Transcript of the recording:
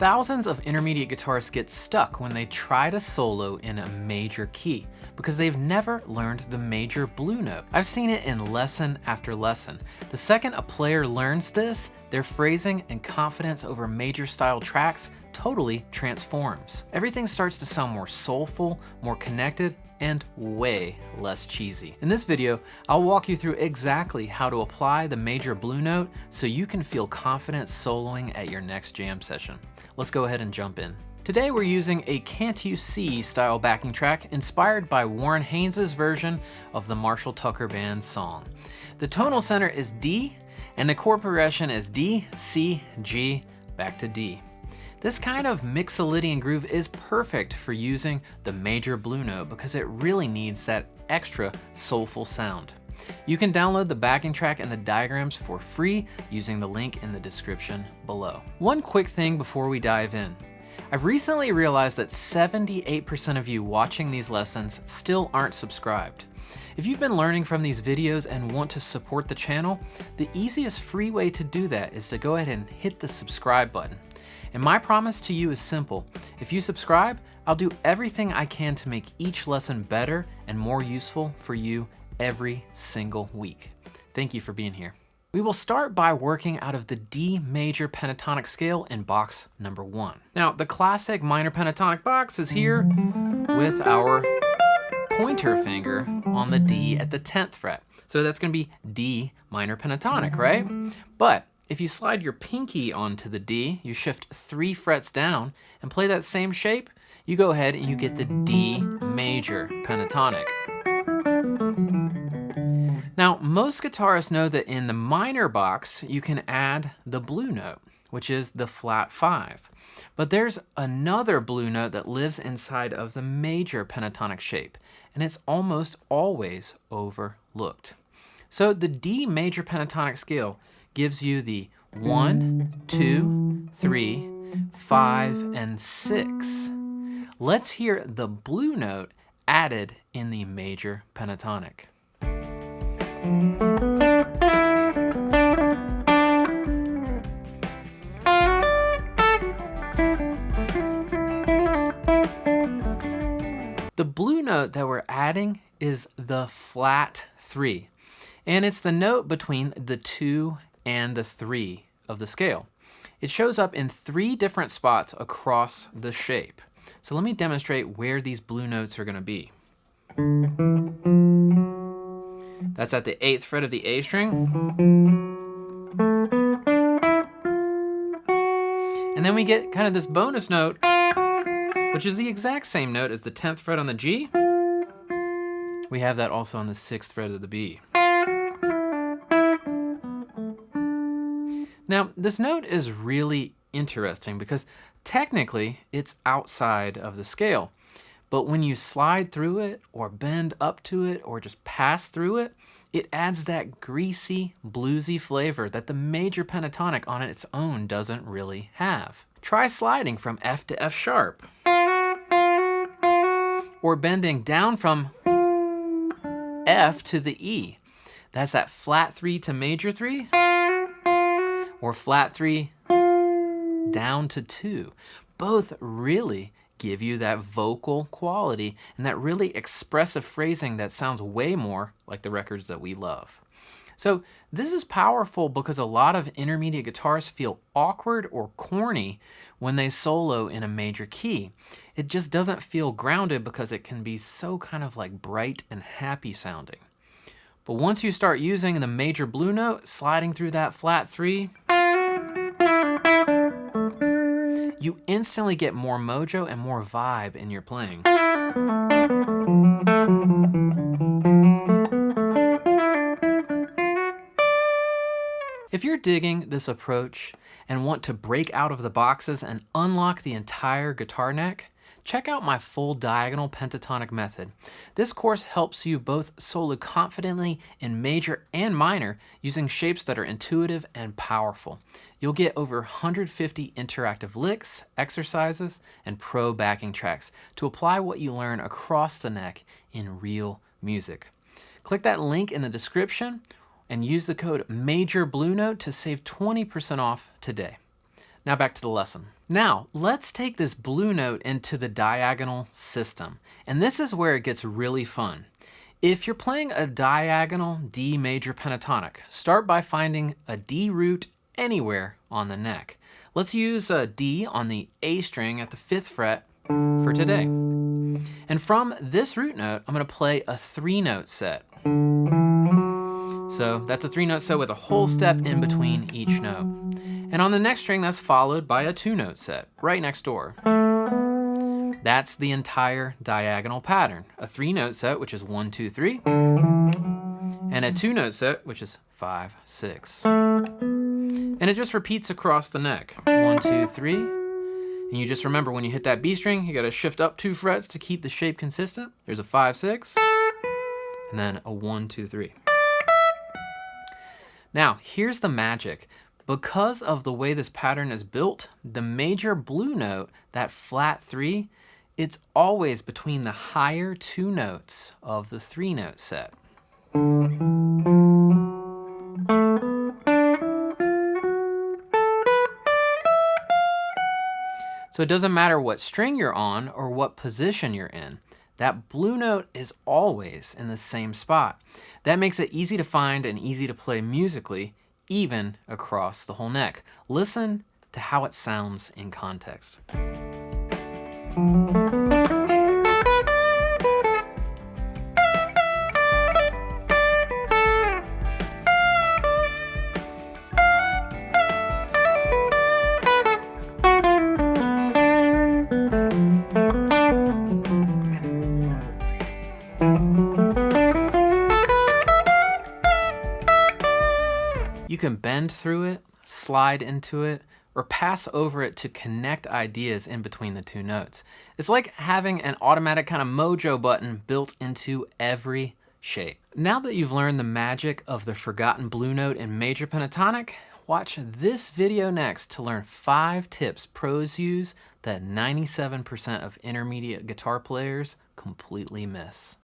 Thousands of intermediate guitarists get stuck when they try to solo in a major key because they've never learned the major blue note. I've seen it in lesson after lesson. The second a player learns this, their phrasing and confidence over major style tracks totally transforms. Everything starts to sound more soulful, more connected, and way less cheesy. In this video, I'll walk you through exactly how to apply the major blue note so you can feel confident soloing at your next jam session. Let's go ahead and jump in. Today we're using a Can't You See style backing track inspired by Warren Haynes' version of the Marshall Tucker Band song. The tonal center is D, and the chord progression is D, C, G, back to D. This kind of mixolydian groove is perfect for using the major blue note because it really needs that extra soulful sound. You can download the backing track and the diagrams for free using the link in the description below. One quick thing before we dive in. I've recently realized that 78% of you watching these lessons still aren't subscribed. If you've been learning from these videos and want to support the channel, the easiest free way to do that is to go ahead and hit the subscribe button. And my promise to you is simple. If you subscribe, I'll do everything I can to make each lesson better and more useful for you every single week. Thank you for being here. We will start by working out of the D major pentatonic scale in box number 1. Now, the classic minor pentatonic box is here with our pointer finger on the D at the 10th fret. So that's gonna be D minor pentatonic, right? But if you slide your pinky onto the D, you shift 3 frets down and play that same shape, you go ahead and you get the D major pentatonic. Now, most guitarists know that in the minor box, you can add the blue note, which is the flat 5. But there's another blue note that lives inside of the major pentatonic shape, and it's almost always overlooked. So the D major pentatonic scale gives you the 1, 2, 3, 5, and 6. Let's hear the blue note added in the major pentatonic. The blue note that we're adding is the flat 3, and it's the note between the 2 and the 3 of the scale. It shows up in 3 different spots across the shape. So let me demonstrate where these blue notes are going to be. That's at the 8th fret of the A string. And then we get kind of this bonus note, which is the exact same note as the 10th fret on the G. We have that also on the 6th fret of the B. Now, this note is really interesting because technically it's outside of the scale. But when you slide through it or bend up to it or just pass through it, it adds that greasy, bluesy flavor that the major pentatonic on its own doesn't really have. Try sliding from F to F sharp. Or bending down from F to the E. That's that flat 3 to major 3. Or flat 3 down to 2. Both really give you that vocal quality and that really expressive phrasing that sounds way more like the records that we love. So this is powerful because a lot of intermediate guitarists feel awkward or corny when they solo in a major key. It just doesn't feel grounded because it can be so kind of like bright and happy sounding. But once you start using the major blue note, sliding through that flat 3, you instantly get more mojo and more vibe in your playing. If you're digging this approach and want to break out of the boxes and unlock the entire guitar neck, check out my full diagonal pentatonic method. This course helps you both solo confidently in major and minor using shapes that are intuitive and powerful. You'll get over 150 interactive licks, exercises, and pro backing tracks to apply what you learn across the neck in real music. Click that link in the description and use the code MAJORBLUENOTE to save 20% off today. Now back to the lesson. Now, let's take this blue note into the diagonal system. And this is where it gets really fun. If you're playing a diagonal D major pentatonic, start by finding a D root anywhere on the neck. Let's use a D on the A string at the 5th fret for today. And from this root note, I'm going to play a 3-note set. So that's a 3-note set with a whole step in between each note. And on the next string, that's followed by a 2-note set right next door. That's the entire diagonal pattern. A 3-note set, which is 1, 2, 3, and a 2-note set, which is 5, 6. And it just repeats across the neck. 1, 2, 3. And you just remember when you hit that B string, you gotta shift up 2 frets to keep the shape consistent. There's a 5, 6, and then a 1, 2, 3. Now, here's the magic. Because of the way this pattern is built, the major blue note, that flat 3, it's always between the higher 2 notes of the 3-note set. So it doesn't matter what string you're on or what position you're in. That blue note is always in the same spot. That makes it easy to find and easy to play musically, even across the whole neck. Listen to how it sounds in context. You can bend through it, slide into it, or pass over it to connect ideas in between the 2 notes. It's like having an automatic kind of mojo button built into every shape. Now that you've learned the magic of the forgotten blue note in major pentatonic, watch this video next to learn 5 tips pros use that 97% of intermediate guitar players completely miss.